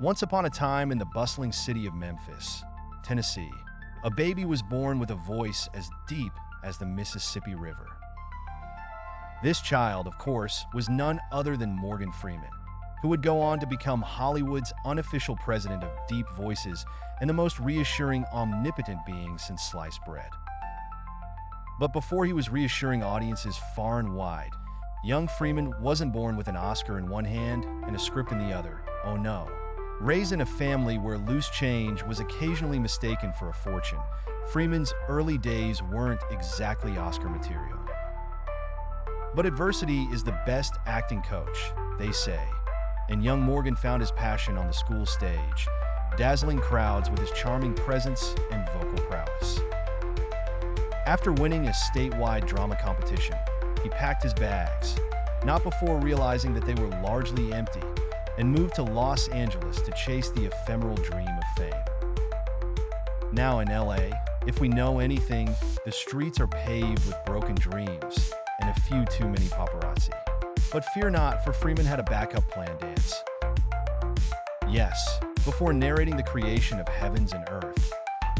Once upon a time in the bustling city of Memphis, Tennessee, a baby was born with a voice as deep as the Mississippi River. This child, of course, was none other than Morgan Freeman, who would go on to become Hollywood's unofficial president of deep voices and the most reassuring, omnipotent being since sliced bread. But before he was reassuring audiences far and wide, young Freeman wasn't born with an Oscar in one hand and a script in the other. Oh no. Raised in a family where loose change was occasionally mistaken for a fortune, Freeman's early days weren't exactly Oscar material. But adversity is the best acting coach, they say, and young Morgan found his passion on the school stage, dazzling crowds with his charming presence and vocal prowess. After winning a statewide drama competition, he packed his bags, not before realizing that they were largely empty, and moved to Los Angeles to chase the ephemeral dream of fame. Now in LA, if we know anything, the streets are paved with broken dreams and a few too many paparazzi. But fear not, for Freeman had a backup plan, dance. Yes, before narrating the creation of heavens and earth,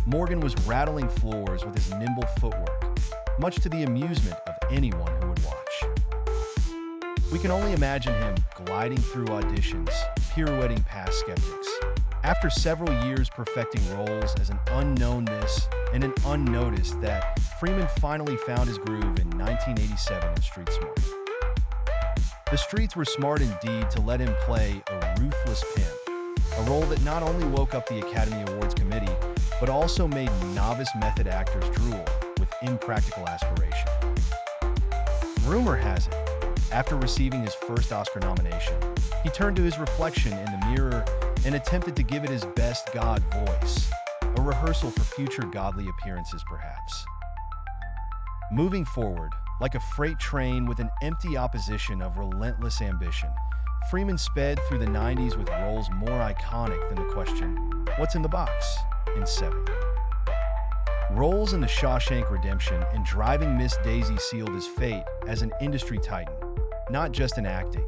Morgan was rattling floors with his nimble footwork, much to the amusement of anyone who would watch. We can only imagine him gliding through auditions, pirouetting past skeptics. After several years perfecting roles as an unknownness and an unnoticed, that Freeman finally found his groove in 1987 in Street Smart. The streets were smart indeed to let him play a ruthless pimp, a role that not only woke up the Academy Awards committee, but also made novice method actors drool with impractical aspiration. Rumor has it, after receiving his first Oscar nomination, he turned to his reflection in the mirror and attempted to give it his best God voice, a rehearsal for future godly appearances perhaps. Moving forward, like a freight train with an empty opposition of relentless ambition, Freeman sped through the 90s with roles more iconic than the question, "What's in the box?" in Seven. Roles in The Shawshank Redemption and Driving Miss Daisy sealed his fate as an industry titan, not just in acting,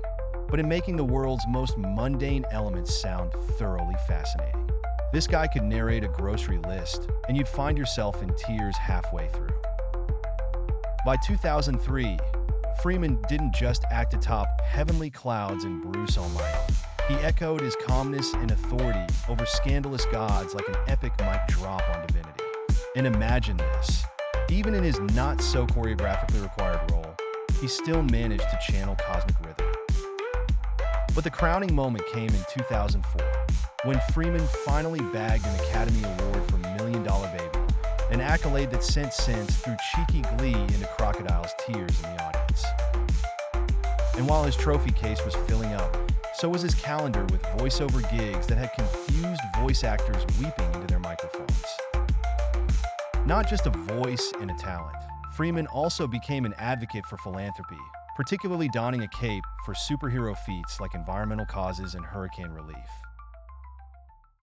but in making the world's most mundane elements sound thoroughly fascinating. This guy could narrate a grocery list, and you'd find yourself in tears halfway through. By 2003, Freeman didn't just act atop heavenly clouds in Bruce Almighty. He echoed his calmness and authority over scandalous gods like an epic mic drop on Divinity. And imagine this, even in his not-so-choreographically required role, he still managed to channel cosmic rhythm. But the crowning moment came in 2004, when Freeman finally bagged an Academy Award for Million Dollar Baby, an accolade that sent sense through cheeky glee into crocodile's tears in the audience. And while his trophy case was filling up, so was his calendar with voiceover gigs that had confused voice actors weeping into their microphones. Not just a voice and a talent, Freeman also became an advocate for philanthropy, particularly donning a cape for superhero feats like environmental causes and hurricane relief.